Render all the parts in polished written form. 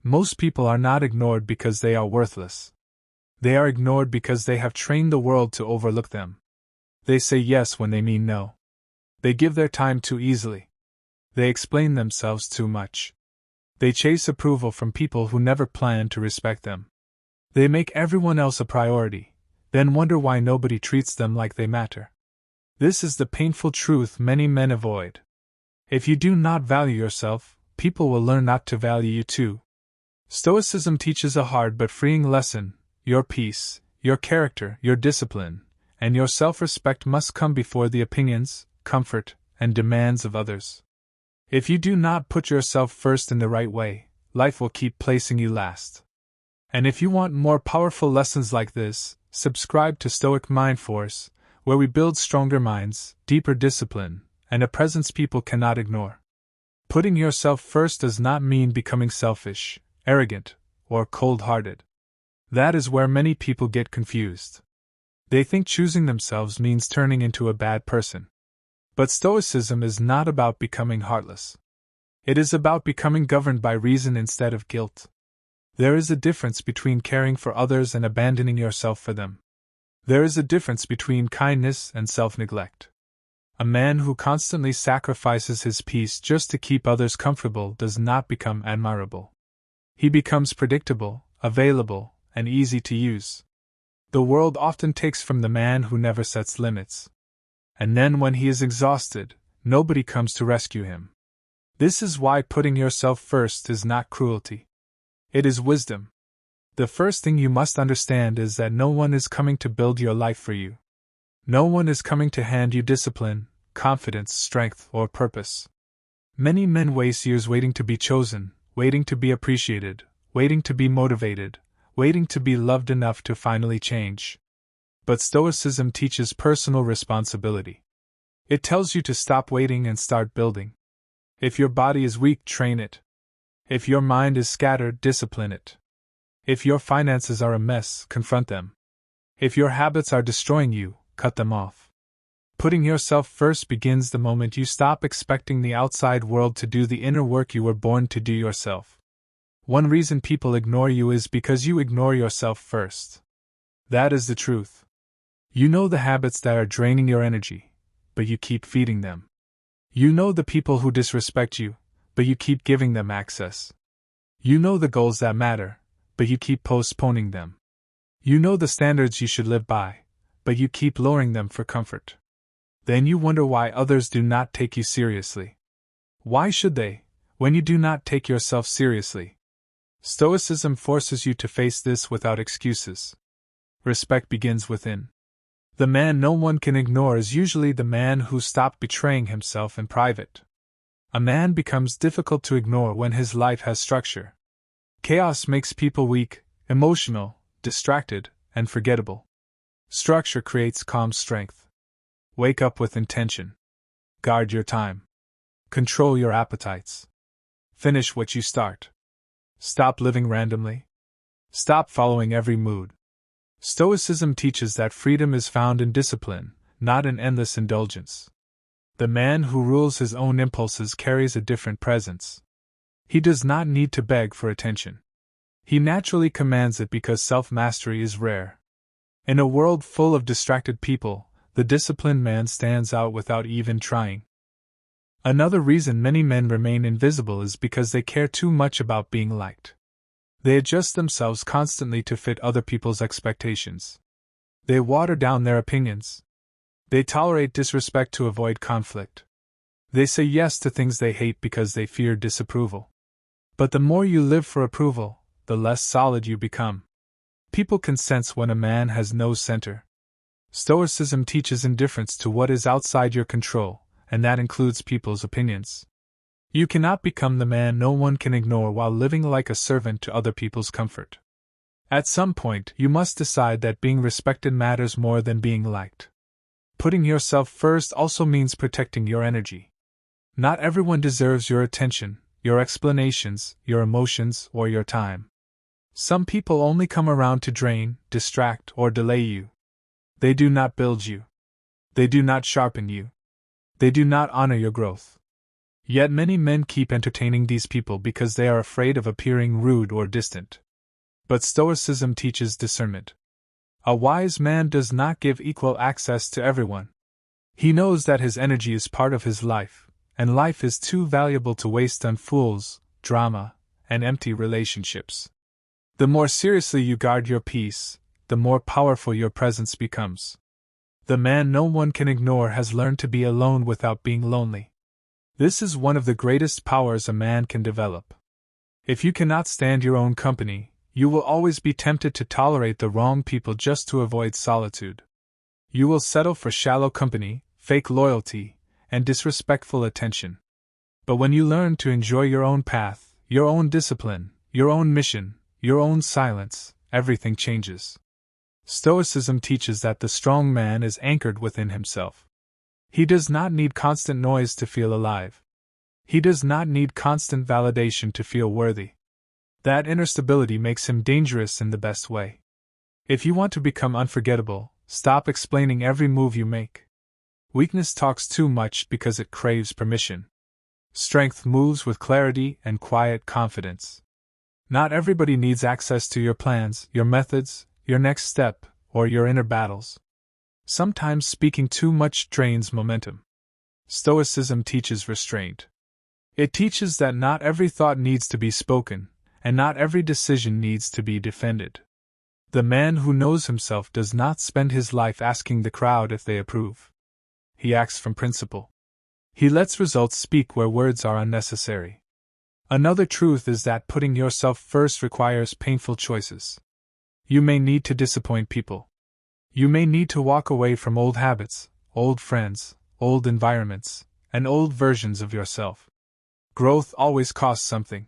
Most people are not ignored because they are worthless. They are ignored because they have trained the world to overlook them. They say yes when they mean no. They give their time too easily. They explain themselves too much. They chase approval from people who never plan to respect them. They make everyone else a priority, then wonder why nobody treats them like they matter. This is the painful truth many men avoid. If you do not value yourself, people will learn not to value you too. Stoicism teaches a hard but freeing lesson: your peace, your character, your discipline, and your self-respect must come before the opinions, comfort, and demands of others. If you do not put yourself first in the right way, life will keep placing you last. And if you want more powerful lessons like this, subscribe to Stoic Mind Force, where we build stronger minds, deeper discipline, and a presence people cannot ignore. Putting yourself first does not mean becoming selfish, arrogant, or cold-hearted. That is where many people get confused. They think choosing themselves means turning into a bad person. But Stoicism is not about becoming heartless. It is about becoming governed by reason instead of guilt. There is a difference between caring for others and abandoning yourself for them. There is a difference between kindness and self-neglect. A man who constantly sacrifices his peace just to keep others comfortable does not become admirable. He becomes predictable, available, and easy to use. The world often takes from the man who never sets limits. And then when he is exhausted, nobody comes to rescue him. This is why putting yourself first is not cruelty. It is wisdom. The first thing you must understand is that no one is coming to build your life for you. No one is coming to hand you discipline, confidence, strength, or purpose. Many men waste years waiting to be chosen, waiting to be appreciated, waiting to be motivated, waiting to be loved enough to finally change. But Stoicism teaches personal responsibility. It tells you to stop waiting and start building. If your body is weak, train it. If your mind is scattered, discipline it. If your finances are a mess, confront them. If your habits are destroying you, cut them off. Putting yourself first begins the moment you stop expecting the outside world to do the inner work you were born to do yourself. One reason people ignore you is because you ignore yourself first. That is the truth. You know the habits that are draining your energy, but you keep feeding them. You know the people who disrespect you, but you keep giving them access. You know the goals that matter, but you keep postponing them. You know the standards you should live by, but you keep lowering them for comfort. Then you wonder why others do not take you seriously. Why should they, when you do not take yourself seriously? Stoicism forces you to face this without excuses. Respect begins within. The man no one can ignore is usually the man who stopped betraying himself in private. A man becomes difficult to ignore when his life has structure. Chaos makes people weak, emotional, distracted, and forgettable. Structure creates calm strength. Wake up with intention. Guard your time. Control your appetites. Finish what you start. Stop living randomly. Stop following every mood. Stoicism teaches that freedom is found in discipline, not in endless indulgence. The man who rules his own impulses carries a different presence. He does not need to beg for attention. He naturally commands it because self-mastery is rare. In a world full of distracted people, the disciplined man stands out without even trying. Another reason many men remain invisible is because they care too much about being liked. They adjust themselves constantly to fit other people's expectations. They water down their opinions. They tolerate disrespect to avoid conflict. They say yes to things they hate because they fear disapproval. But the more you live for approval, the less solid you become. People can sense when a man has no center. Stoicism teaches indifference to what is outside your control, and that includes people's opinions. You cannot become the man no one can ignore while living like a servant to other people's comfort. At some point, you must decide that being respected matters more than being liked. Putting yourself first also means protecting your energy. Not everyone deserves your attention, your explanations, your emotions, or your time. Some people only come around to drain, distract, or delay you. They do not build you. They do not sharpen you. They do not honor your growth. Yet many men keep entertaining these people because they are afraid of appearing rude or distant. But Stoicism teaches discernment. A wise man does not give equal access to everyone. He knows that his energy is part of his life, and life is too valuable to waste on fools, drama, and empty relationships. The more seriously you guard your peace, the more powerful your presence becomes. The man no one can ignore has learned to be alone without being lonely. This is one of the greatest powers a man can develop. If you cannot stand your own company, you will always be tempted to tolerate the wrong people just to avoid solitude. You will settle for shallow company, fake loyalty, and disrespectful attention. But when you learn to enjoy your own path, your own discipline, your own mission, your own silence, everything changes. Stoicism teaches that the strong man is anchored within himself. He does not need constant noise to feel alive. He does not need constant validation to feel worthy. That inner stability makes him dangerous in the best way. If you want to become unforgettable, stop explaining every move you make. Weakness talks too much because it craves permission. Strength moves with clarity and quiet confidence. Not everybody needs access to your plans, your methods, your next step, or your inner battles. Sometimes speaking too much drains momentum. Stoicism teaches restraint. It teaches that not every thought needs to be spoken, and not every decision needs to be defended. The man who knows himself does not spend his life asking the crowd if they approve. He acts from principle. He lets results speak where words are unnecessary. Another truth is that putting yourself first requires painful choices. You may need to disappoint people. You may need to walk away from old habits, old friends, old environments, and old versions of yourself. Growth always costs something.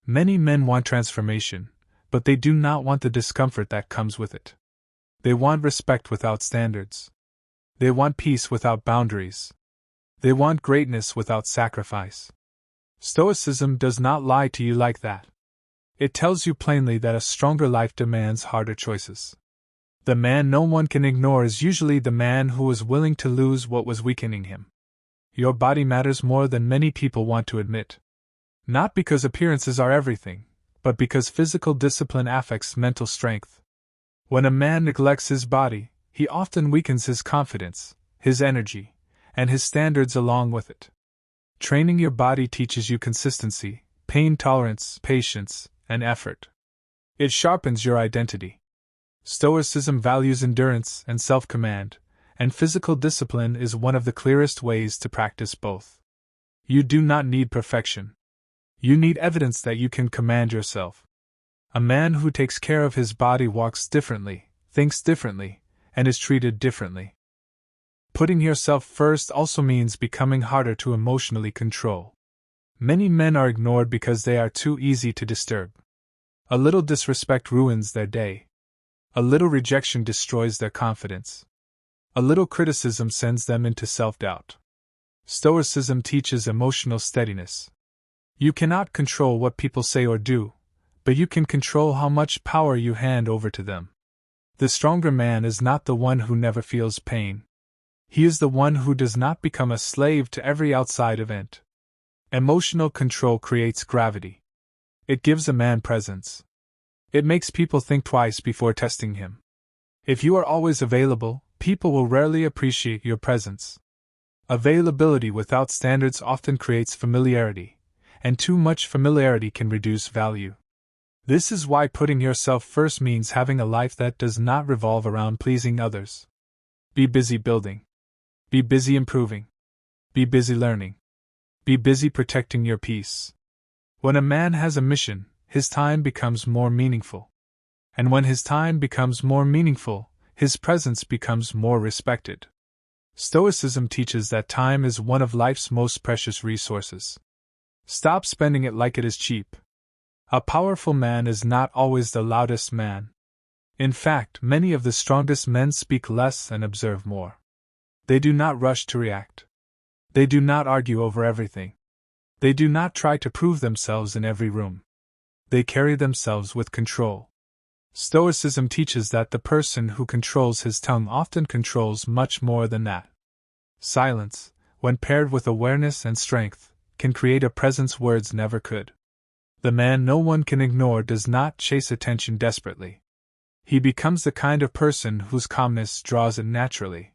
Many men want transformation, but they do not want the discomfort that comes with it. They want respect without standards. They want peace without boundaries. They want greatness without sacrifice. Stoicism does not lie to you like that. It tells you plainly that a stronger life demands harder choices. The man no one can ignore is usually the man who is willing to lose what was weakening him. Your body matters more than many people want to admit. Not because appearances are everything, but because physical discipline affects mental strength. When a man neglects his body, he often weakens his confidence, his energy, and his standards along with it. Training your body teaches you consistency, pain tolerance, patience, and effort. It sharpens your identity. Stoicism values endurance and self-command, and physical discipline is one of the clearest ways to practice both. You do not need perfection. You need evidence that you can command yourself. A man who takes care of his body walks differently, thinks differently, and is treated differently. Putting yourself first also means becoming harder to emotionally control. Many men are ignored because they are too easy to disturb. A little disrespect ruins their day. A little rejection destroys their confidence. A little criticism sends them into self-doubt. Stoicism teaches emotional steadiness. You cannot control what people say or do, but you can control how much power you hand over to them. The stronger man is not the one who never feels pain. He is the one who does not become a slave to every outside event. Emotional control creates gravity. It gives a man presence. It makes people think twice before testing him. If you are always available, people will rarely appreciate your presence. Availability without standards often creates familiarity, and too much familiarity can reduce value. This is why putting yourself first means having a life that does not revolve around pleasing others. Be busy building. Be busy improving. Be busy learning. Be busy protecting your peace. When a man has a mission, his time becomes more meaningful. And when his time becomes more meaningful, his presence becomes more respected. Stoicism teaches that time is one of life's most precious resources. Stop spending it like it is cheap. A powerful man is not always the loudest man. In fact, many of the strongest men speak less and observe more. They do not rush to react. They do not argue over everything. They do not try to prove themselves in every room. They carry themselves with control. Stoicism teaches that the person who controls his tongue often controls much more than that. Silence, when paired with awareness and strength, can create a presence words never could. The man no one can ignore does not chase attention desperately. He becomes the kind of person whose calmness draws it naturally.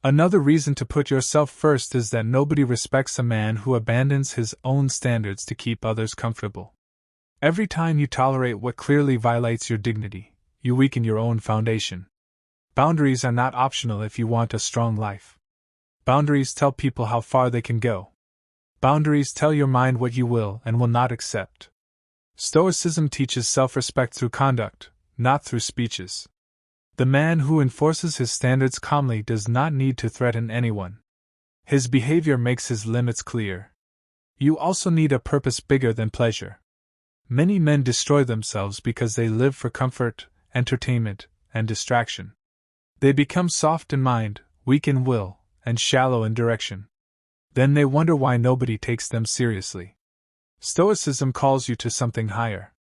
Another reason to put yourself first is that nobody respects a man who abandons his own standards to keep others comfortable. Every time you tolerate what clearly violates your dignity, you weaken your own foundation. Boundaries are not optional if you want a strong life. Boundaries tell people how far they can go. Boundaries tell your mind what you will and will not accept. Stoicism teaches self-respect through conduct, not through speeches. The man who enforces his standards calmly does not need to threaten anyone. His behavior makes his limits clear. You also need a purpose bigger than pleasure. Many men destroy themselves because they live for comfort, entertainment, and distraction. They become soft in mind, weak in will, and shallow in direction. Then they wonder why nobody takes them seriously. Stoicism calls you to something higher.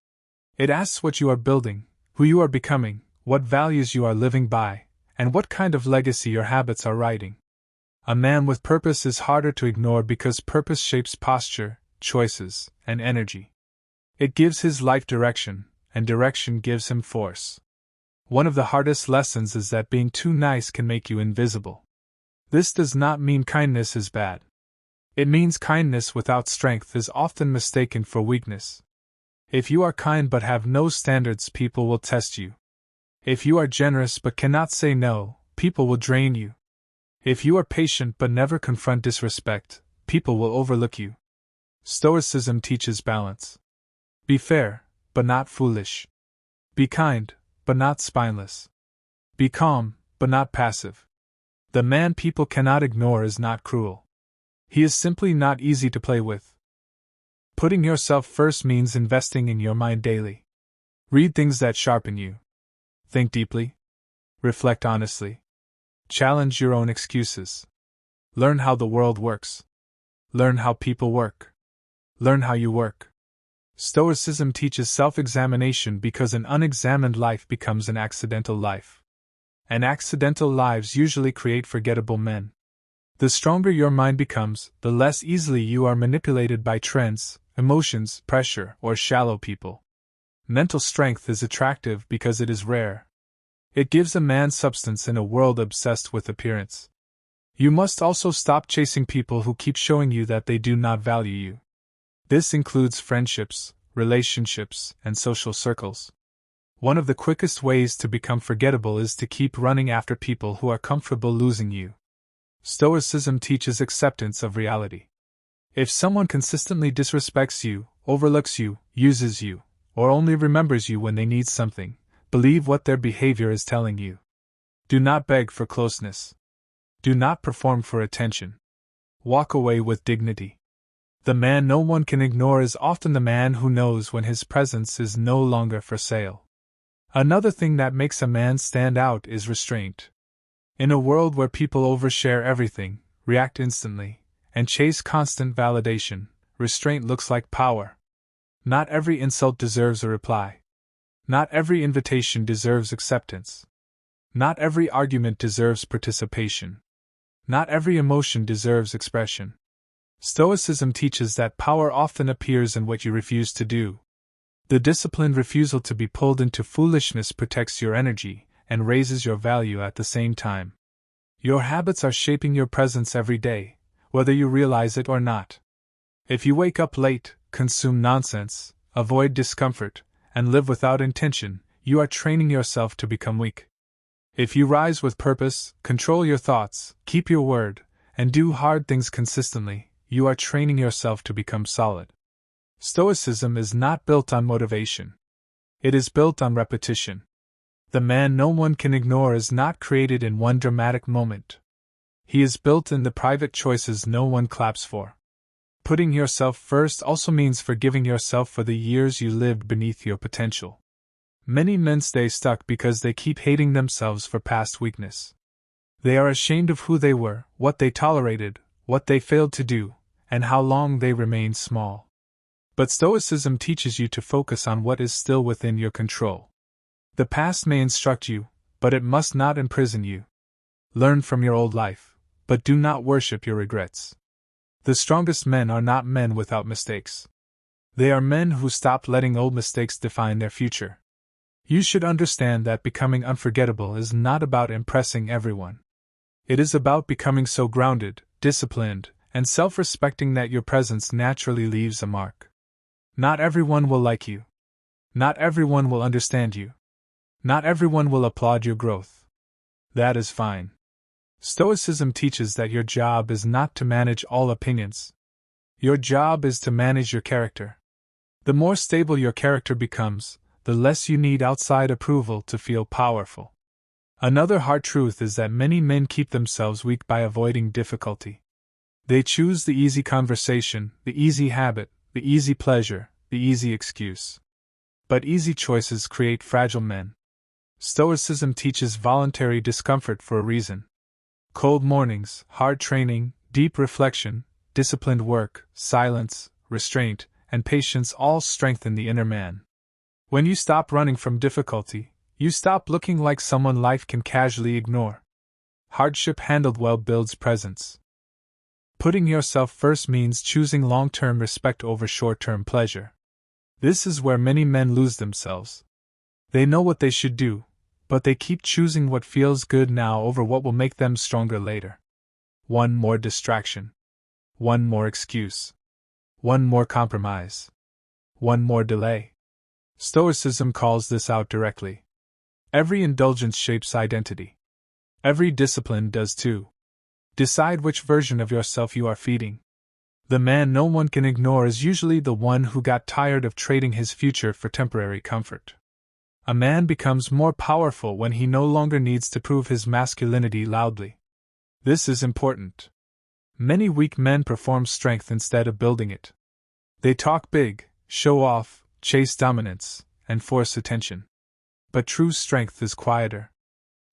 It asks what you are building, who you are becoming, what values you are living by, and what kind of legacy your habits are writing. A man with purpose is harder to ignore because purpose shapes posture, choices, and energy. It gives his life direction, and direction gives him force. One of the hardest lessons is that being too nice can make you invisible. This does not mean kindness is bad. It means kindness without strength is often mistaken for weakness. If you are kind but have no standards, people will test you. If you are generous but cannot say no, people will drain you. If you are patient but never confront disrespect, people will overlook you. Stoicism teaches balance. Be fair, but not foolish. Be kind, but not spineless. Be calm, but not passive. The man people cannot ignore is not cruel. He is simply not easy to play with. Putting yourself first means investing in your mind daily. Read things that sharpen you. Think deeply. Reflect honestly. Challenge your own excuses. Learn how the world works. Learn how people work. Learn how you work. Stoicism teaches self-examination because an unexamined life becomes an accidental life. And accidental lives usually create forgettable men. The stronger your mind becomes, the less easily you are manipulated by trends, emotions, pressure, or shallow people. Mental strength is attractive because it is rare. It gives a man substance in a world obsessed with appearance. You must also stop chasing people who keep showing you that they do not value you. This includes friendships, relationships, and social circles. One of the quickest ways to become forgettable is to keep running after people who are comfortable losing you. Stoicism teaches acceptance of reality. If someone consistently disrespects you, overlooks you, uses you, or only remembers you when they need something, believe what their behavior is telling you. Do not beg for closeness. Do not perform for attention. Walk away with dignity. The man no one can ignore is often the man who knows when his presence is no longer for sale. Another thing that makes a man stand out is restraint. In a world where people overshare everything, react instantly, and chase constant validation, restraint looks like power. Not every insult deserves a reply. Not every invitation deserves acceptance. Not every argument deserves participation. Not every emotion deserves expression. Stoicism teaches that power often appears in what you refuse to do. The disciplined refusal to be pulled into foolishness protects your energy and raises your value at the same time. Your habits are shaping your presence every day, whether you realize it or not. If you wake up late, consume nonsense, avoid discomfort, and live without intention, you are training yourself to become weak. If you rise with purpose, control your thoughts, keep your word, and do hard things consistently, you are training yourself to become solid. Stoicism is not built on motivation. It is built on repetition. The man no one can ignore is not created in one dramatic moment. He is built in the private choices no one claps for. Putting yourself first also means forgiving yourself for the years you lived beneath your potential. Many men stay stuck because they keep hating themselves for past weakness. They are ashamed of who they were, what they tolerated, what they failed to do, and how long they remained small. But Stoicism teaches you to focus on what is still within your control. The past may instruct you, but it must not imprison you. Learn from your old life, but do not worship your regrets. The strongest men are not men without mistakes. They are men who stopped letting old mistakes define their future. You should understand that becoming unforgettable is not about impressing everyone. It is about becoming so grounded, disciplined, and self-respecting that your presence naturally leaves a mark. Not everyone will like you. Not everyone will understand you. Not everyone will applaud your growth. That is fine. Stoicism teaches that your job is not to manage all opinions. Your job is to manage your character. The more stable your character becomes, the less you need outside approval to feel powerful. Another hard truth is that many men keep themselves weak by avoiding difficulty. They choose the easy conversation, the easy habit, the easy pleasure, the easy excuse. But easy choices create fragile men. Stoicism teaches voluntary discomfort for a reason. Cold mornings, hard training, deep reflection, disciplined work, silence, restraint, and patience all strengthen the inner man. When you stop running from difficulty, you stop looking like someone life can casually ignore. Hardship handled well builds presence. Putting yourself first means choosing long-term respect over short-term pleasure. This is where many men lose themselves. They know what they should do, but they keep choosing what feels good now over what will make them stronger later. One more distraction. One more excuse. One more compromise. One more delay. Stoicism calls this out directly. Every indulgence shapes identity. Every discipline does too. Decide which version of yourself you are feeding. The man no one can ignore is usually the one who got tired of trading his future for temporary comfort. A man becomes more powerful when he no longer needs to prove his masculinity loudly. This is important. Many weak men perform strength instead of building it. They talk big, show off, chase dominance, and force attention. But true strength is quieter.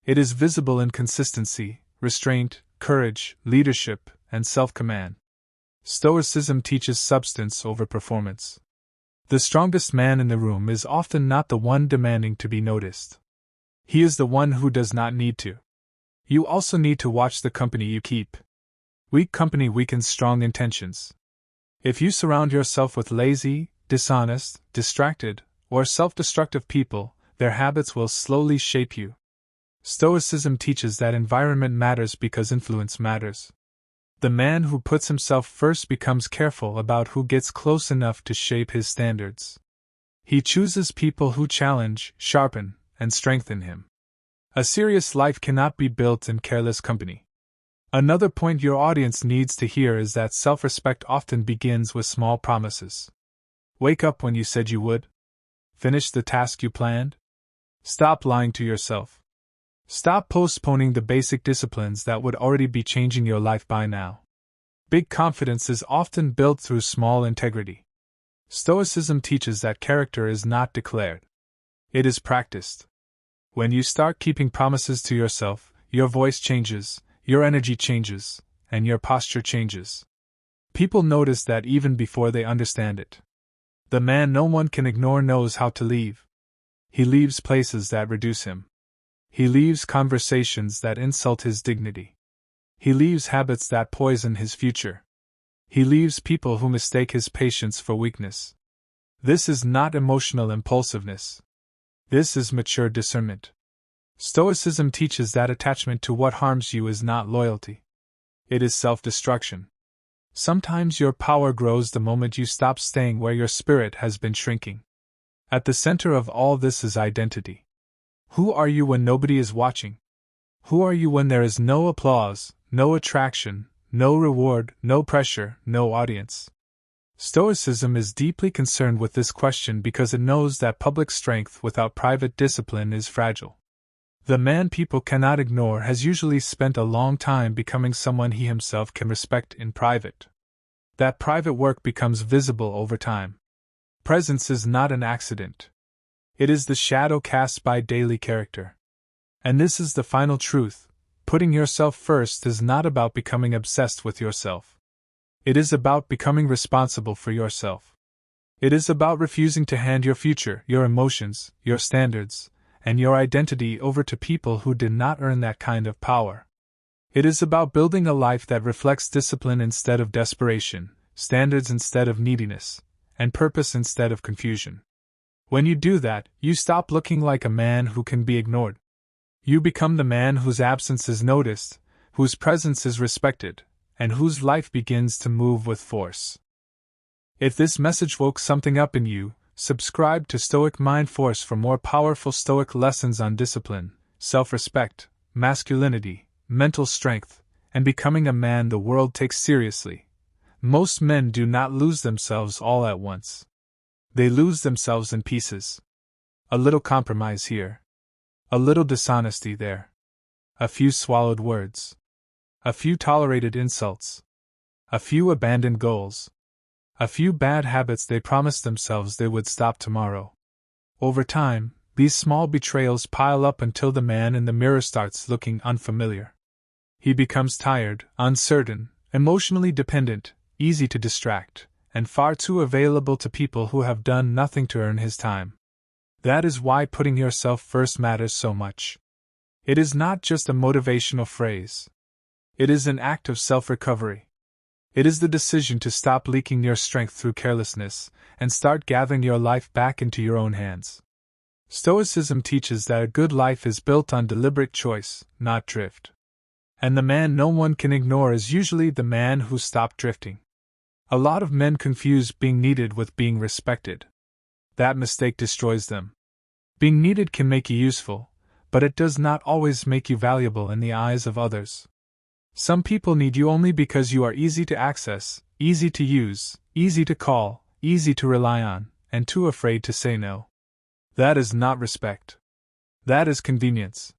It is visible in consistency, restraint, courage, leadership, and self-command. Stoicism teaches substance over performance. The strongest man in the room is often not the one demanding to be noticed. He is the one who does not need to. You also need to watch the company you keep. Weak company weakens strong intentions. If you surround yourself with lazy, dishonest, distracted, or self-destructive people, their habits will slowly shape you. Stoicism teaches that environment matters because influence matters. The man who puts himself first becomes careful about who gets close enough to shape his standards. He chooses people who challenge, sharpen, and strengthen him. A serious life cannot be built in careless company. Another point your audience needs to hear is that self-respect often begins with small promises. Wake up when you said you would. Finish the task you planned. Stop lying to yourself. Stop postponing the basic disciplines that would already be changing your life by now. Big confidence is often built through small integrity. Stoicism teaches that character is not declared. It is practiced. When you start keeping promises to yourself, your voice changes, your energy changes, and your posture changes. People notice that even before they understand it. The man no one can ignore knows how to leave. He leaves places that reduce him. He leaves conversations that insult his dignity. He leaves habits that poison his future. He leaves people who mistake his patience for weakness. This is not emotional impulsiveness. This is mature discernment. Stoicism teaches that attachment to what harms you is not loyalty. It is self-destruction. Sometimes your power grows the moment you stop staying where your spirit has been shrinking. At the center of all this is identity. Who are you when nobody is watching? Who are you when there is no applause, no attraction, no reward, no pressure, no audience? Stoicism is deeply concerned with this question because it knows that public strength without private discipline is fragile. The man people cannot ignore has usually spent a long time becoming someone he himself can respect in private. That private work becomes visible over time. Presence is not an accident. It is the shadow cast by daily character. And this is the final truth: putting yourself first is not about becoming obsessed with yourself. It is about becoming responsible for yourself. It is about refusing to hand your future, your emotions, your standards, and your identity over to people who did not earn that kind of power. It is about building a life that reflects discipline instead of desperation, standards instead of neediness, and purpose instead of confusion. When you do that, you stop looking like a man who can be ignored. You become the man whose absence is noticed, whose presence is respected, and whose life begins to move with force. If this message woke something up in you, subscribe to Stoic Mind Force for more powerful Stoic lessons on discipline, self-respect, masculinity, mental strength, and becoming a man the world takes seriously. Most men do not lose themselves all at once. They lose themselves in pieces. A little compromise here. A little dishonesty there. A few swallowed words. A few tolerated insults. A few abandoned goals. A few bad habits they promised themselves they would stop tomorrow. Over time, these small betrayals pile up until the man in the mirror starts looking unfamiliar. He becomes tired, uncertain, emotionally dependent, easy to distract, and far too available to people who have done nothing to earn his time. That is why putting yourself first matters so much. It is not just a motivational phrase. It is an act of self-recovery. It is the decision to stop leaking your strength through carelessness and start gathering your life back into your own hands. Stoicism teaches that a good life is built on deliberate choice, not drift. And the man no one can ignore is usually the man who stopped drifting. A lot of men confuse being needed with being respected. That mistake destroys them. Being needed can make you useful, but it does not always make you valuable in the eyes of others. Some people need you only because you are easy to access, easy to use, easy to call, easy to rely on, and too afraid to say no. That is not respect. That is convenience.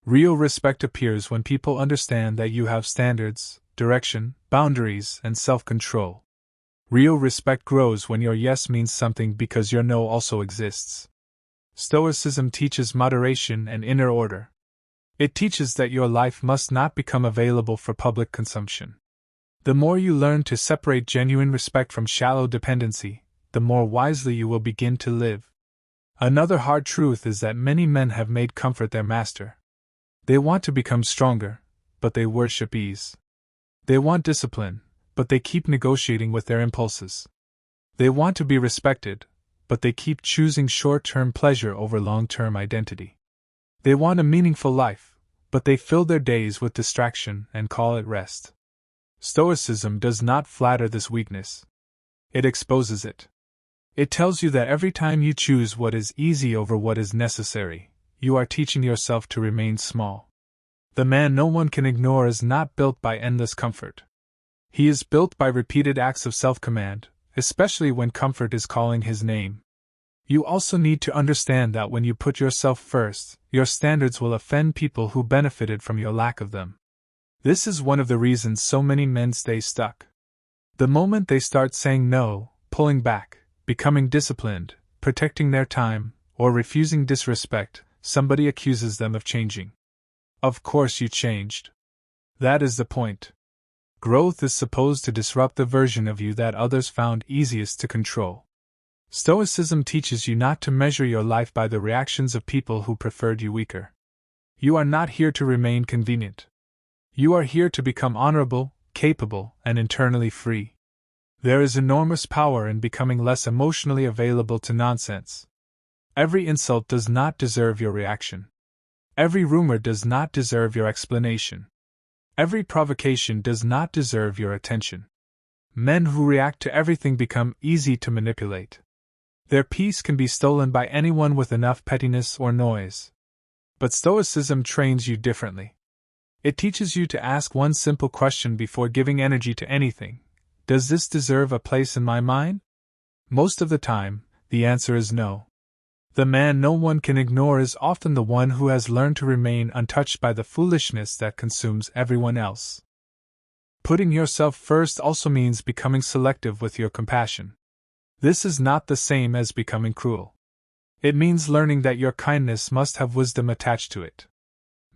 Real respect appears when people understand that you have standards, direction, boundaries, and self-control. Real respect grows when your yes means something because your no also exists. Stoicism teaches moderation and inner order. It teaches that your life must not become available for public consumption. The more you learn to separate genuine respect from shallow dependency, the more wisely you will begin to live. Another hard truth is that many men have made comfort their master. They want to become stronger, but they worship ease. They want discipline, but they keep negotiating with their impulses. They want to be respected, but they keep choosing short-term pleasure over long-term identity. They want a meaningful life, but they fill their days with distraction and call it rest. Stoicism does not flatter this weakness. It exposes it. It tells you that every time you choose what is easy over what is necessary, you are teaching yourself to remain small. The man no one can ignore is not built by endless comfort. He is built by repeated acts of self-command, especially when comfort is calling his name. You also need to understand that when you put yourself first, your standards will offend people who benefited from your lack of them. This is one of the reasons so many men stay stuck. The moment they start saying no, pulling back, becoming disciplined, protecting their time, or refusing disrespect, somebody accuses them of changing. Of course you changed. That is the point. Growth is supposed to disrupt the version of you that others found easiest to control. Stoicism teaches you not to measure your life by the reactions of people who preferred you weaker. You are not here to remain convenient. You are here to become honorable, capable, and internally free. There is enormous power in becoming less emotionally available to nonsense. Every insult does not deserve your reaction. Every rumor does not deserve your explanation. Every provocation does not deserve your attention. Men who react to everything become easy to manipulate. Their peace can be stolen by anyone with enough pettiness or noise. But Stoicism trains you differently. It teaches you to ask one simple question before giving energy to anything. Does this deserve a place in my mind? Most of the time, the answer is no. The man no one can ignore is often the one who has learned to remain untouched by the foolishness that consumes everyone else. Putting yourself first also means becoming selective with your compassion. This is not the same as becoming cruel. It means learning that your kindness must have wisdom attached to it.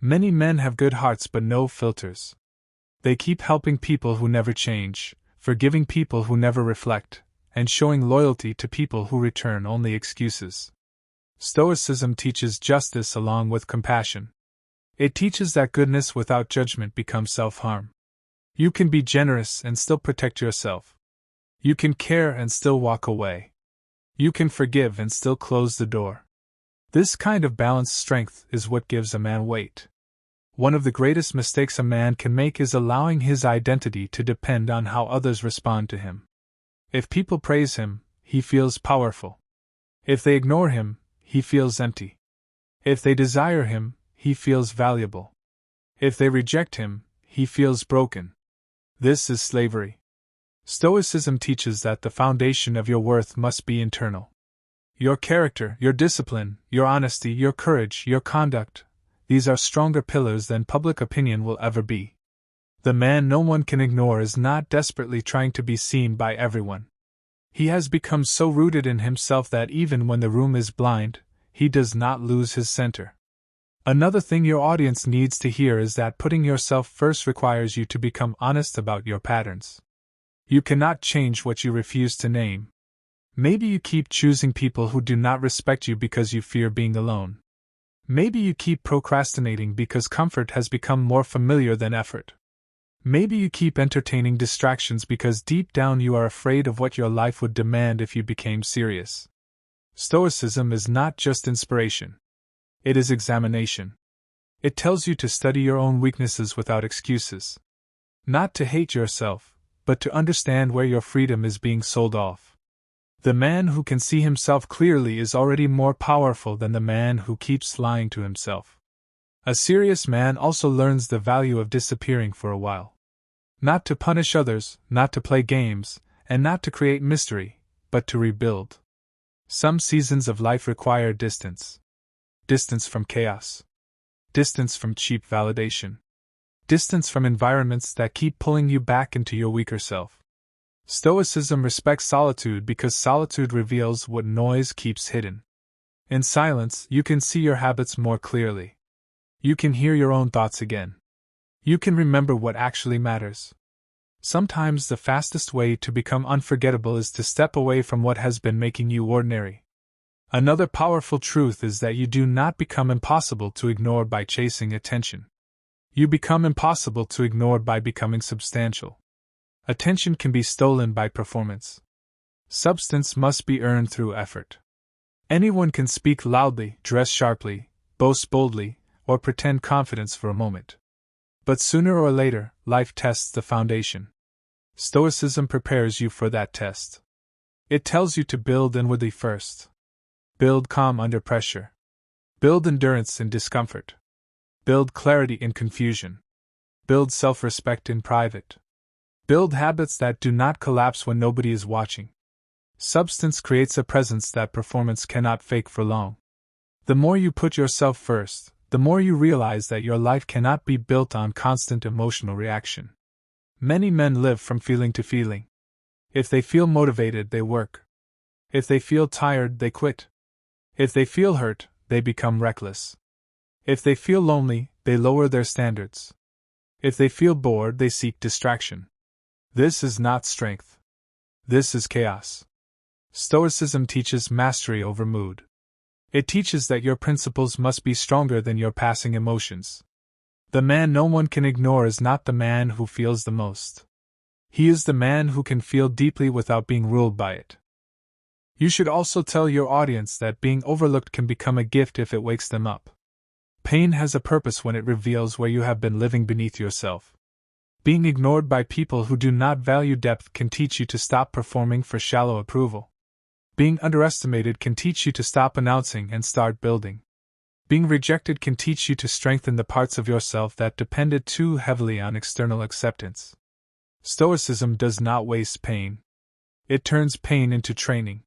Many men have good hearts but no filters. They keep helping people who never change, forgiving people who never reflect, and showing loyalty to people who return only excuses. Stoicism teaches justice along with compassion. It teaches that goodness without judgment becomes self-harm. You can be generous and still protect yourself. You can care and still walk away. You can forgive and still close the door. This kind of balanced strength is what gives a man weight. One of the greatest mistakes a man can make is allowing his identity to depend on how others respond to him. If people praise him, he feels powerful. If they ignore him, he feels empty. If they desire him, he feels valuable. If they reject him, he feels broken. This is slavery. Stoicism teaches that the foundation of your worth must be internal. Your character, your discipline, your honesty, your courage, your conduct, these are stronger pillars than public opinion will ever be. The man no one can ignore is not desperately trying to be seen by everyone. He has become so rooted in himself that even when the room is blind, he does not lose his center. Another thing your audience needs to hear is that putting yourself first requires you to become honest about your patterns. You cannot change what you refuse to name. Maybe you keep choosing people who do not respect you because you fear being alone. Maybe you keep procrastinating because comfort has become more familiar than effort. Maybe you keep entertaining distractions because deep down you are afraid of what your life would demand if you became serious. Stoicism is not just inspiration. It is examination. It tells you to study your own weaknesses without excuses. Not to hate yourself, but to understand where your freedom is being sold off. The man who can see himself clearly is already more powerful than the man who keeps lying to himself. A serious man also learns the value of disappearing for a while. Not to punish others, not to play games, and not to create mystery, but to rebuild. Some seasons of life require distance. Distance from chaos. Distance from cheap validation. Distance from environments that keep pulling you back into your weaker self. Stoicism respects solitude because solitude reveals what noise keeps hidden. In silence, you can see your habits more clearly. You can hear your own thoughts again. You can remember what actually matters. Sometimes the fastest way to become unforgettable is to step away from what has been making you ordinary. Another powerful truth is that you do not become impossible to ignore by chasing attention. You become impossible to ignore by becoming substantial. Attention can be stolen by performance. Substance must be earned through effort. Anyone can speak loudly, dress sharply, boast boldly, or pretend confidence for a moment. But sooner or later, life tests the foundation. Stoicism prepares you for that test. It tells you to build inwardly first. Build calm under pressure. Build endurance in discomfort. Build clarity in confusion. Build self-respect in private. Build habits that do not collapse when nobody is watching. Substance creates a presence that performance cannot fake for long. The more you put yourself first, the more you realize that your life cannot be built on constant emotional reaction. Many men live from feeling to feeling. If they feel motivated, they work. If they feel tired, they quit. If they feel hurt, they become reckless. If they feel lonely, they lower their standards. If they feel bored, they seek distraction. This is not strength. This is chaos. Stoicism teaches mastery over mood. It teaches that your principles must be stronger than your passing emotions. The man no one can ignore is not the man who feels the most. He is the man who can feel deeply without being ruled by it. You should also tell your audience that being overlooked can become a gift if it wakes them up. Pain has a purpose when it reveals where you have been living beneath yourself. Being ignored by people who do not value depth can teach you to stop performing for shallow approval. Being underestimated can teach you to stop announcing and start building. Being rejected can teach you to strengthen the parts of yourself that depended too heavily on external acceptance. Stoicism does not waste pain. It turns pain into training.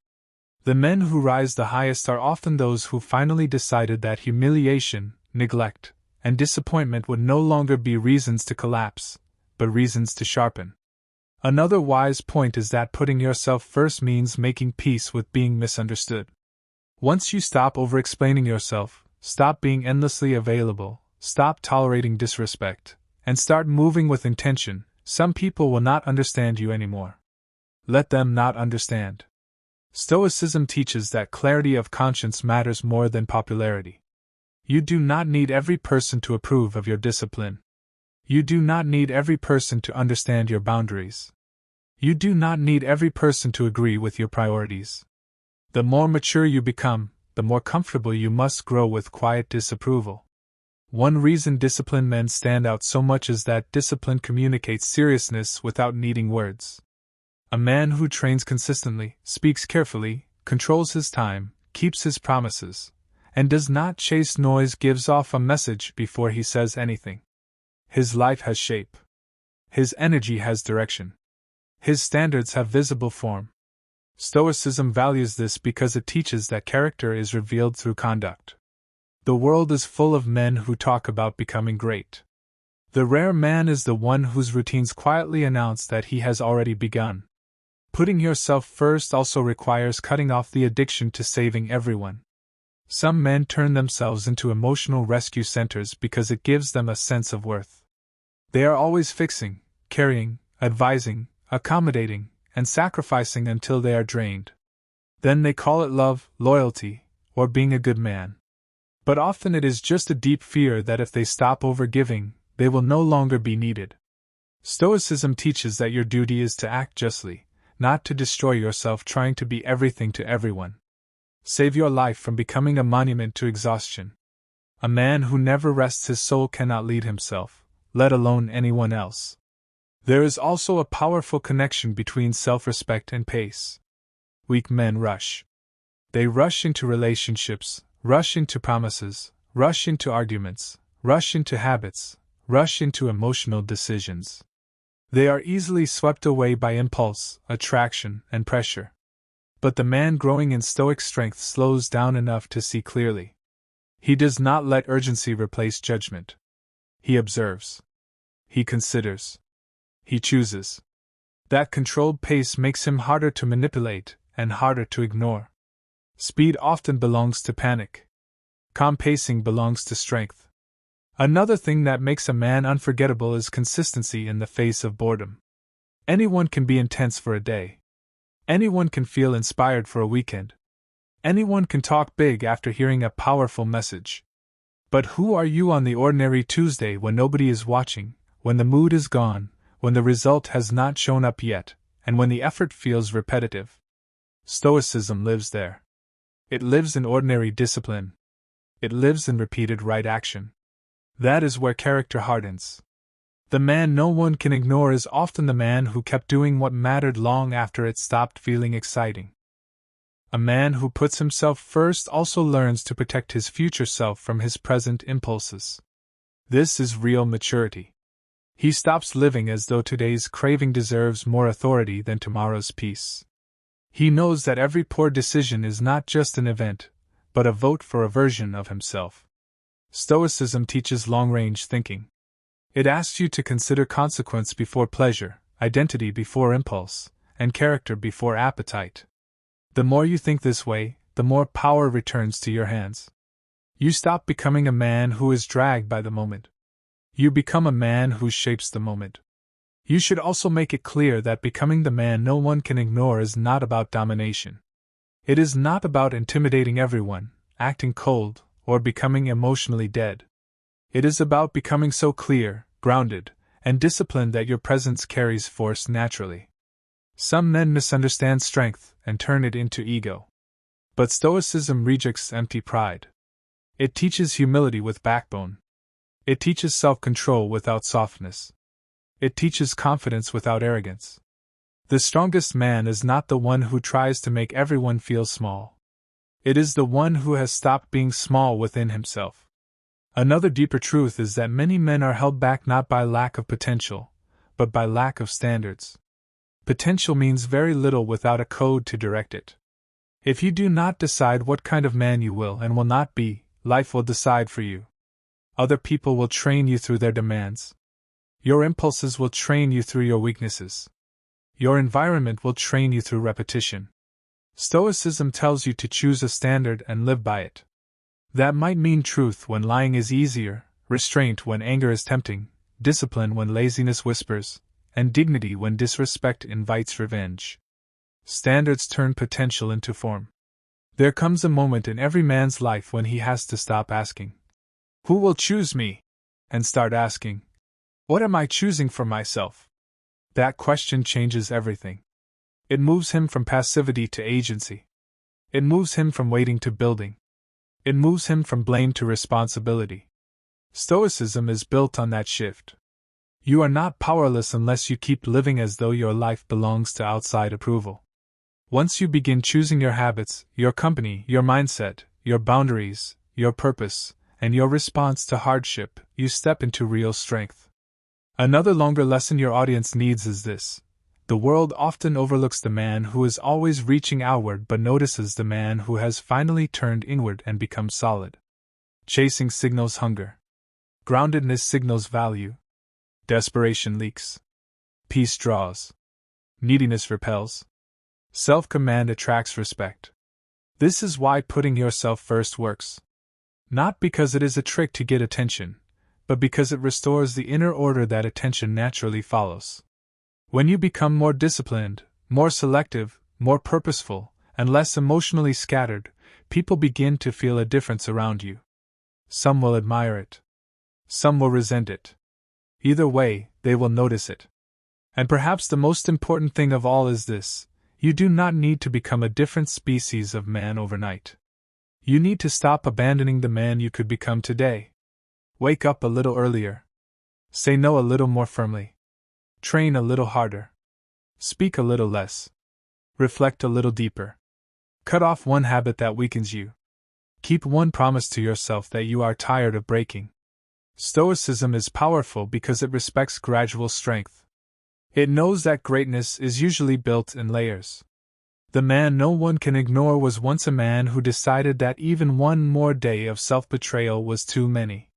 The men who rise the highest are often those who finally decided that humiliation, neglect, and disappointment would no longer be reasons to collapse, but reasons to sharpen. Another wise point is that putting yourself first means making peace with being misunderstood. Once you stop over-explaining yourself, stop being endlessly available, stop tolerating disrespect, and start moving with intention, some people will not understand you anymore. Let them not understand. Stoicism teaches that clarity of conscience matters more than popularity. You do not need every person to approve of your discipline. You do not need every person to understand your boundaries. You do not need every person to agree with your priorities. The more mature you become, the more comfortable you must grow with quiet disapproval. One reason disciplined men stand out so much is that discipline communicates seriousness without needing words. A man who trains consistently, speaks carefully, controls his time, keeps his promises, and does not chase noise gives off a message before he says anything. His life has shape. His energy has direction. His standards have visible form. Stoicism values this because it teaches that character is revealed through conduct. The world is full of men who talk about becoming great. The rare man is the one whose routines quietly announce that he has already begun. Putting yourself first also requires cutting off the addiction to saving everyone. Some men turn themselves into emotional rescue centers because it gives them a sense of worth. They are always fixing, carrying, advising, accommodating, and sacrificing until they are drained. Then they call it love, loyalty, or being a good man. But often it is just a deep fear that if they stop overgiving, they will no longer be needed. Stoicism teaches that your duty is to act justly, not to destroy yourself trying to be everything to everyone. Save your life from becoming a monument to exhaustion. A man who never rests his soul cannot lead himself, let alone anyone else. There is also a powerful connection between self-respect and pace. Weak men rush. They rush into relationships, rush into promises, rush into arguments, rush into habits, rush into emotional decisions. They are easily swept away by impulse, attraction, and pressure. But the man growing in stoic strength slows down enough to see clearly. He does not let urgency replace judgment. He observes. He considers. He chooses. That controlled pace makes him harder to manipulate and harder to ignore. Speed often belongs to panic. Calm pacing belongs to strength. Another thing that makes a man unforgettable is consistency in the face of boredom. Anyone can be intense for a day. Anyone can feel inspired for a weekend. Anyone can talk big after hearing a powerful message. But who are you on the ordinary Tuesday when nobody is watching, when the mood is gone, when the result has not shown up yet, and when the effort feels repetitive? Stoicism lives there. It lives in ordinary discipline. It lives in repeated right action. That is where character hardens. The man no one can ignore is often the man who kept doing what mattered long after it stopped feeling exciting. A man who puts himself first also learns to protect his future self from his present impulses. This is real maturity. He stops living as though today's craving deserves more authority than tomorrow's peace. He knows that every poor decision is not just an event, but a vote for a version of himself. Stoicism teaches long-range thinking. It asks you to consider consequence before pleasure, identity before impulse, and character before appetite. The more you think this way, the more power returns to your hands. You stop becoming a man who is dragged by the moment. You become a man who shapes the moment. You should also make it clear that becoming the man no one can ignore is not about domination. It is not about intimidating everyone, acting cold, or becoming emotionally dead. It is about becoming so clear, grounded, and disciplined that your presence carries force naturally. Some men misunderstand strength and turn it into ego. But Stoicism rejects empty pride. It teaches humility with backbone. It teaches self-control without softness. It teaches confidence without arrogance. The strongest man is not the one who tries to make everyone feel small. It is the one who has stopped being small within himself. Another deeper truth is that many men are held back not by lack of potential, but by lack of standards. Potential means very little without a code to direct it. If you do not decide what kind of man you will and will not be, life will decide for you. Other people will train you through their demands. Your impulses will train you through your weaknesses. Your environment will train you through repetition. Stoicism tells you to choose a standard and live by it. That might mean truth when lying is easier, restraint when anger is tempting, discipline when laziness whispers, and dignity when disrespect invites revenge. Standards turn potential into form. There comes a moment in every man's life when he has to stop asking, Who will choose me? And start asking, what am I choosing for myself? That question changes everything. It moves him from passivity to agency. It moves him from waiting to building. It moves him from blame to responsibility. Stoicism is built on that shift. You are not powerless unless you keep living as though your life belongs to outside approval. Once you begin choosing your habits, your company, your mindset, your boundaries, your purpose, and your response to hardship, you step into real strength. Another longer lesson your audience needs is this. The world often overlooks the man who is always reaching outward but notices the man who has finally turned inward and become solid. Chasing signals hunger. Groundedness signals value. Desperation leaks. Peace draws. Neediness repels. Self-command attracts respect. This is why putting yourself first works. Not because it is a trick to get attention, but because it restores the inner order that attention naturally follows. When you become more disciplined, more selective, more purposeful, and less emotionally scattered, people begin to feel a difference around you. Some will admire it. Some will resent it. Either way, they will notice it. And perhaps the most important thing of all is this: you do not need to become a different species of man overnight. You need to stop abandoning the man you could become today. Wake up a little earlier. Say no a little more firmly. Train a little harder. Speak a little less. Reflect a little deeper. Cut off one habit that weakens you. Keep one promise to yourself that you are tired of breaking. Stoicism is powerful because it respects gradual strength. It knows that greatness is usually built in layers. The man no one can ignore was once a man who decided that even one more day of self-betrayal was too many.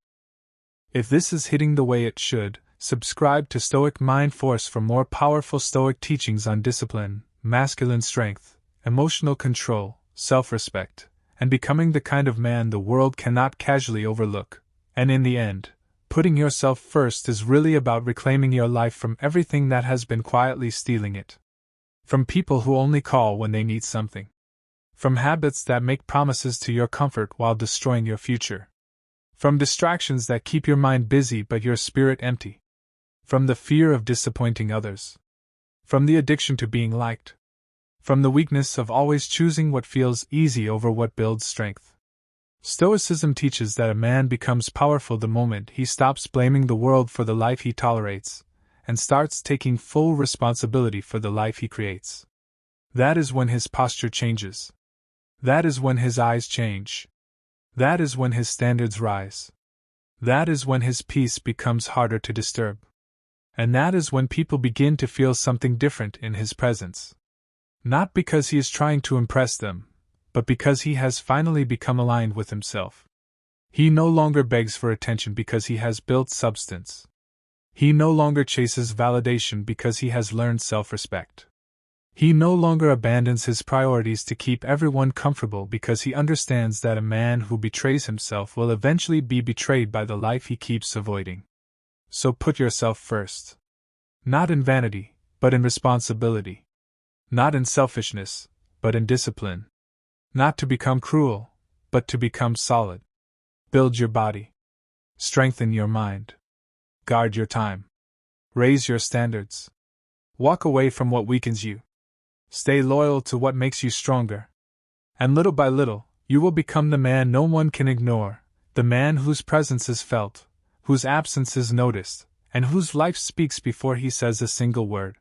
If this is hitting the way it should, subscribe to Stoic Mind Force for more powerful Stoic teachings on discipline, masculine strength, emotional control, self-respect, and becoming the kind of man the world cannot casually overlook. And in the end, putting yourself first is really about reclaiming your life from everything that has been quietly stealing it. From people who only call when they need something. From habits that make promises to your comfort while destroying your future. From distractions that keep your mind busy but your spirit empty. From the fear of disappointing others. From the addiction to being liked. From the weakness of always choosing what feels easy over what builds strength. Stoicism teaches that a man becomes powerful the moment he stops blaming the world for the life he tolerates, and starts taking full responsibility for the life he creates. That is when his posture changes. That is when his eyes change. That is when his standards rise. That is when his peace becomes harder to disturb. And that is when people begin to feel something different in his presence. Not because he is trying to impress them, but because he has finally become aligned with himself. He no longer begs for attention because he has built substance. He no longer chases validation because he has learned self-respect. He no longer abandons his priorities to keep everyone comfortable because he understands that a man who betrays himself will eventually be betrayed by the life he keeps avoiding. So put yourself first. Not in vanity, but in responsibility. Not in selfishness, but in discipline. Not to become cruel, but to become solid. Build your body. Strengthen your mind. Guard your time. Raise your standards. Walk away from what weakens you. Stay loyal to what makes you stronger. And little by little, you will become the man no one can ignore, the man whose presence is felt, whose absence is noticed, and whose life speaks before he says a single word.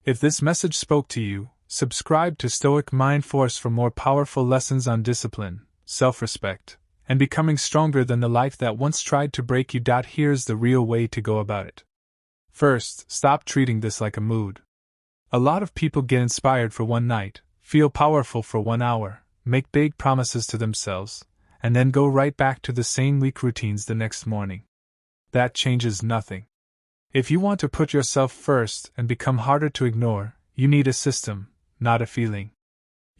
If this message spoke to you, subscribe to Stoic Mind Force for more powerful lessons on discipline, self-respect, and becoming stronger than the life that once tried to break you. Here's the real way to go about it. First, stop treating this like a mood. A lot of people get inspired for one night, feel powerful for 1 hour, make big promises to themselves, and then go right back to the same weak routines the next morning. That changes nothing. If you want to put yourself first and become harder to ignore, you need a system, not a feeling.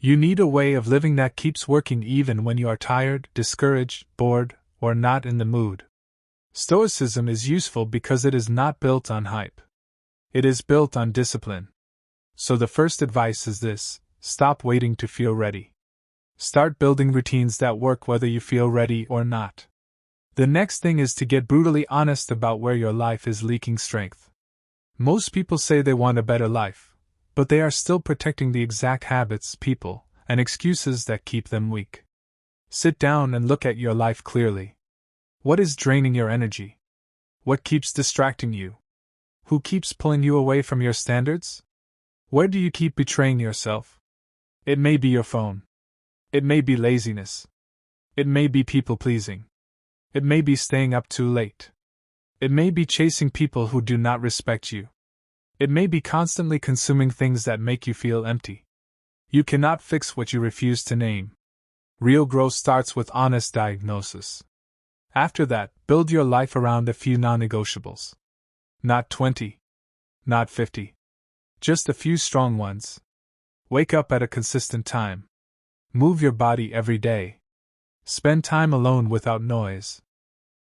You need a way of living that keeps working even when you are tired, discouraged, bored, or not in the mood. Stoicism is useful because it is not built on hype. It is built on discipline. So the first advice is this: stop waiting to feel ready. Start building routines that work whether you feel ready or not. The next thing is to get brutally honest about where your life is leaking strength. Most people say they want a better life, but they are still protecting the exact habits, people, and excuses that keep them weak. Sit down and look at your life clearly. What is draining your energy? What keeps distracting you? Who keeps pulling you away from your standards? Where do you keep betraying yourself? It may be your phone. It may be laziness. It may be people-pleasing. It may be staying up too late. It may be chasing people who do not respect you. It may be constantly consuming things that make you feel empty. You cannot fix what you refuse to name. Real growth starts with honest diagnosis. After that, build your life around a few non-negotiables. Not 20. Not 50. Just a few strong ones. Wake up at a consistent time. Move your body every day. Spend time alone without noise.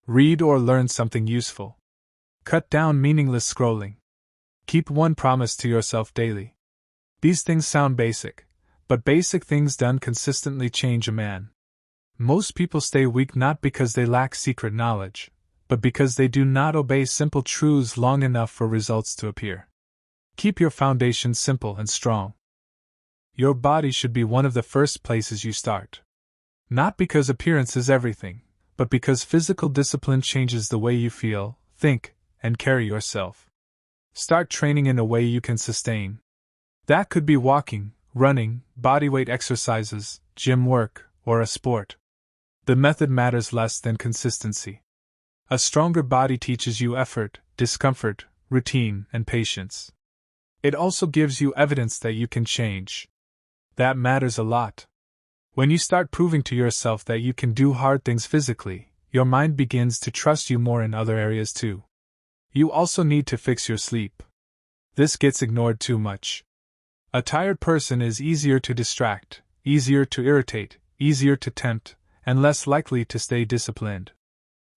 Read or learn something useful. Cut down meaningless scrolling. Keep one promise to yourself daily. These things sound basic, but basic things done consistently change a man. Most people stay weak not because they lack secret knowledge, but because they do not obey simple truths long enough for results to appear. Keep your foundation simple and strong. Your body should be one of the first places you start. Not because appearance is everything, but because physical discipline changes the way you feel, think, and carry yourself. Start training in a way you can sustain. That could be walking, running, bodyweight exercises, gym work, or a sport. The method matters less than consistency. A stronger body teaches you effort, discomfort, routine, and patience. It also gives you evidence that you can change. That matters a lot. When you start proving to yourself that you can do hard things physically, your mind begins to trust you more in other areas too. You also need to fix your sleep. This gets ignored too much. A tired person is easier to distract, easier to irritate, easier to tempt, and less likely to stay disciplined.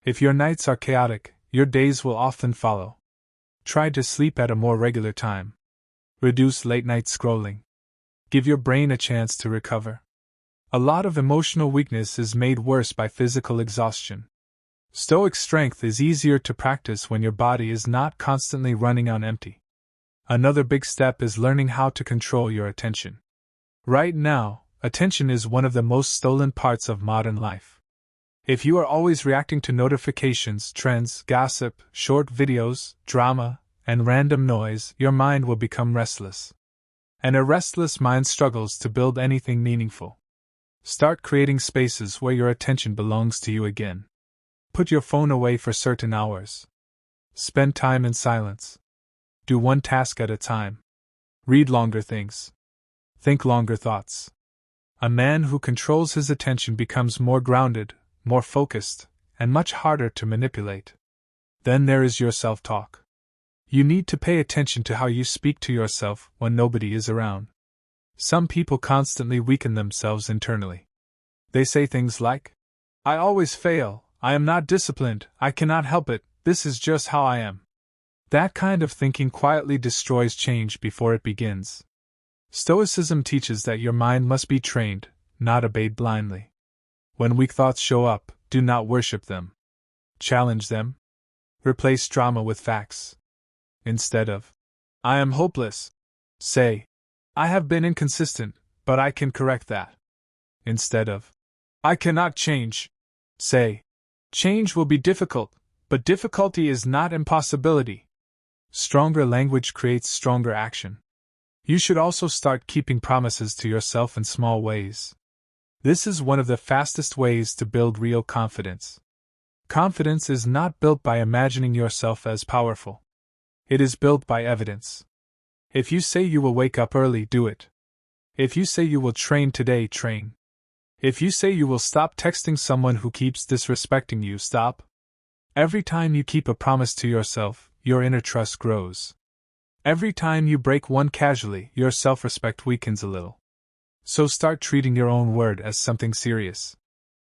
If your nights are chaotic, your days will often follow. Try to sleep at a more regular time. Reduce late-night scrolling. Give your brain a chance to recover. A lot of emotional weakness is made worse by physical exhaustion. Stoic strength is easier to practice when your body is not constantly running on empty. Another big step is learning how to control your attention. Right now, attention is one of the most stolen parts of modern life. If you are always reacting to notifications, trends, gossip, short videos, drama, and random noise, your mind will become restless. And a restless mind struggles to build anything meaningful. Start creating spaces where your attention belongs to you again. Put your phone away for certain hours. Spend time in silence. Do one task at a time. Read longer things. Think longer thoughts. A man who controls his attention becomes more grounded, more focused, and much harder to manipulate. Then there is your self-talk. You need to pay attention to how you speak to yourself when nobody is around. Some people constantly weaken themselves internally. They say things like, "I always fail, I am not disciplined, I cannot help it, this is just how I am." That kind of thinking quietly destroys change before it begins. Stoicism teaches that your mind must be trained, not obeyed blindly. When weak thoughts show up, do not worship them. Challenge them. Replace drama with facts. Instead of, "I am hopeless," say, "I have been inconsistent, but I can correct that." Instead of, "I cannot change," say, "Change will be difficult, but difficulty is not impossibility." Stronger language creates stronger action. You should also start keeping promises to yourself in small ways. This is one of the fastest ways to build real confidence. Confidence is not built by imagining yourself as powerful. It is built by evidence. If you say you will wake up early, do it. If you say you will train today, train. If you say you will stop texting someone who keeps disrespecting you, stop. Every time you keep a promise to yourself, your inner trust grows. Every time you break one casually, your self-respect weakens a little. So start treating your own word as something serious.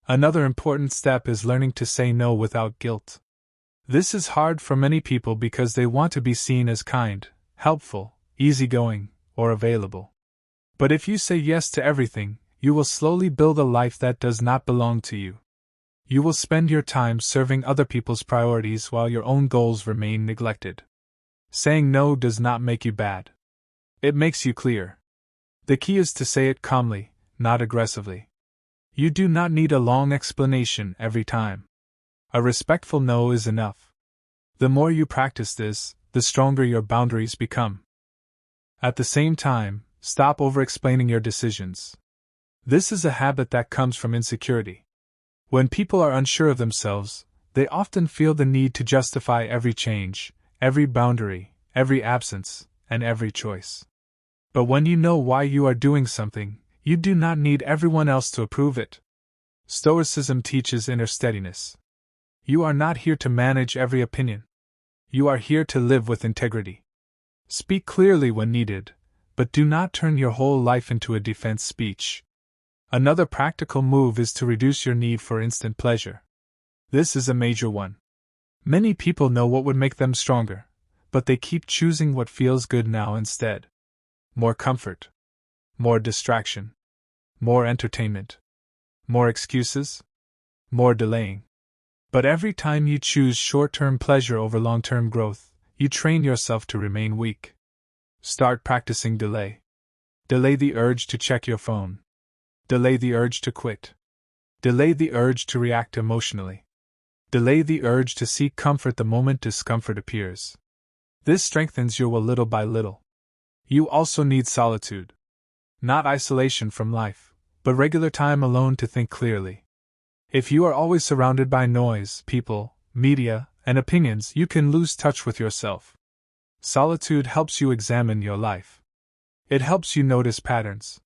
Another important step is learning to say no without guilt. This is hard for many people because they want to be seen as kind, helpful, easygoing, or available. But if you say yes to everything, you will slowly build a life that does not belong to you. You will spend your time serving other people's priorities while your own goals remain neglected. Saying no does not make you bad. It makes you clear. The key is to say it calmly, not aggressively. You do not need a long explanation every time. A respectful no is enough. The more you practice this, the stronger your boundaries become. At the same time, stop over-explaining your decisions. This is a habit that comes from insecurity. When people are unsure of themselves, they often feel the need to justify every change, every boundary, every absence, and every choice. But when you know why you are doing something, you do not need everyone else to approve it. Stoicism teaches inner steadiness. You are not here to manage every opinion. You are here to live with integrity. Speak clearly when needed, but do not turn your whole life into a defense speech. Another practical move is to reduce your need for instant pleasure. This is a major one. Many people know what would make them stronger, but they keep choosing what feels good now instead. More comfort. More distraction. More entertainment. More excuses. More delaying. But every time you choose short-term pleasure over long-term growth, you train yourself to remain weak. Start practicing delay. Delay the urge to check your phone. Delay the urge to quit. Delay the urge to react emotionally. Delay the urge to seek comfort the moment discomfort appears. This strengthens your will little by little. You also need solitude. Not isolation from life, but regular time alone to think clearly. If you are always surrounded by noise, people, media, and opinions, you can lose touch with yourself. Solitude helps you examine your life. It helps you notice patterns.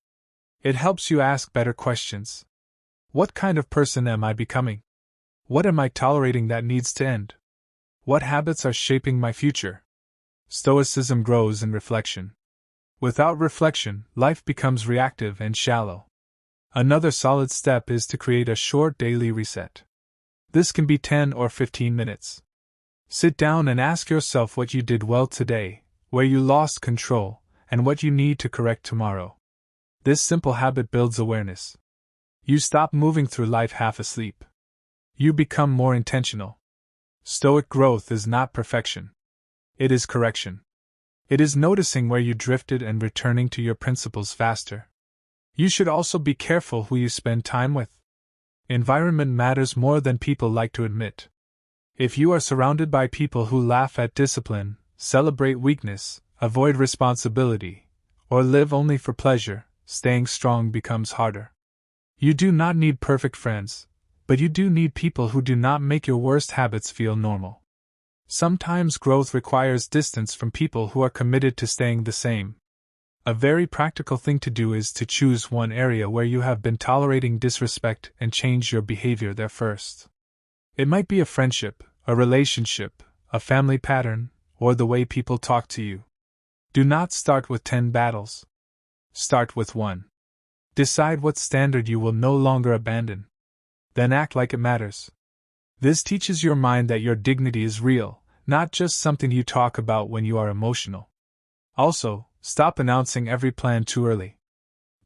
It helps you ask better questions. What kind of person am I becoming? What am I tolerating that needs to end? What habits are shaping my future? Stoicism grows in reflection. Without reflection, life becomes reactive and shallow. Another solid step is to create a short daily reset. This can be 10 or 15 minutes. Sit down and ask yourself what you did well today, where you lost control, and what you need to correct tomorrow. This simple habit builds awareness. You stop moving through life half asleep. You become more intentional. Stoic growth is not perfection. It is correction. It is noticing where you drifted and returning to your principles faster. You should also be careful who you spend time with. Environment matters more than people like to admit. If you are surrounded by people who laugh at discipline, celebrate weakness, avoid responsibility, or live only for pleasure, staying strong becomes harder. You do not need perfect friends, but you do need people who do not make your worst habits feel normal. Sometimes growth requires distance from people who are committed to staying the same. A very practical thing to do is to choose one area where you have been tolerating disrespect and change your behavior there first. It might be a friendship, a relationship, a family pattern, or the way people talk to you. Do not start with 10 battles. Start with one. Decide what standard you will no longer abandon. Then act like it matters. This teaches your mind that your dignity is real, not just something you talk about when you are emotional. Also, stop announcing every plan too early.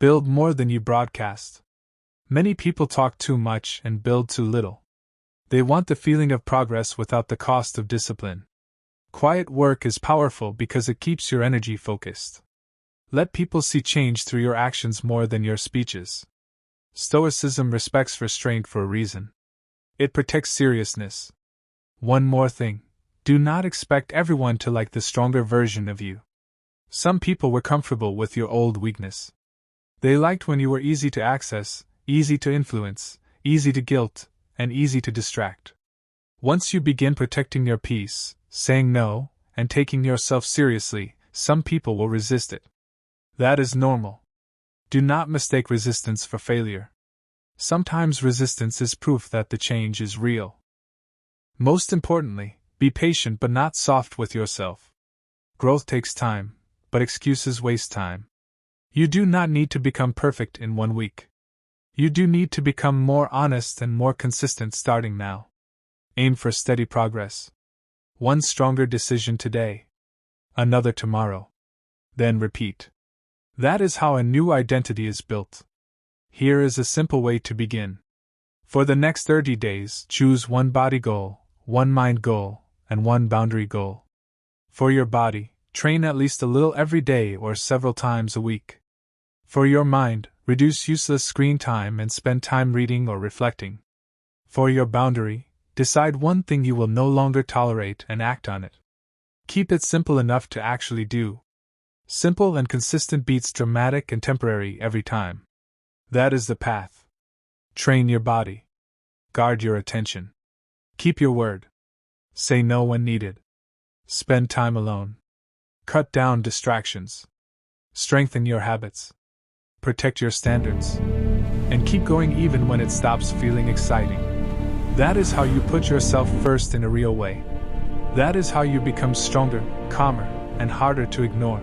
Build more than you broadcast. Many people talk too much and build too little. They want the feeling of progress without the cost of discipline. Quiet work is powerful because it keeps your energy focused. Let people see change through your actions more than your speeches. Stoicism respects restraint for a reason. It protects seriousness. One more thing. Do not expect everyone to like the stronger version of you. Some people were comfortable with your old weakness. They liked when you were easy to access, easy to influence, easy to guilt, and easy to distract. Once you begin protecting your peace, saying no, and taking yourself seriously, some people will resist it. That is normal. Do not mistake resistance for failure. Sometimes resistance is proof that the change is real. Most importantly, be patient but not soft with yourself. Growth takes time, but excuses waste time. You do not need to become perfect in 1 week. You do need to become more honest and more consistent starting now. Aim for steady progress. One stronger decision today. Another tomorrow. Then repeat. That is how a new identity is built. Here is a simple way to begin. For the next 30 days, choose one body goal, one mind goal, and one boundary goal. For your body, train at least a little every day or several times a week. For your mind, reduce useless screen time and spend time reading or reflecting. For your boundary, decide one thing you will no longer tolerate and act on it. Keep it simple enough to actually do. Simple and consistent beats dramatic and temporary every time. That is the path. Train your body. Guard your attention. Keep your word. Say no when needed. Spend time alone. Cut down distractions. Strengthen your habits. Protect your standards. And keep going even when it stops feeling exciting. That is how you put yourself first in a real way. That is how you become stronger, calmer, and harder to ignore.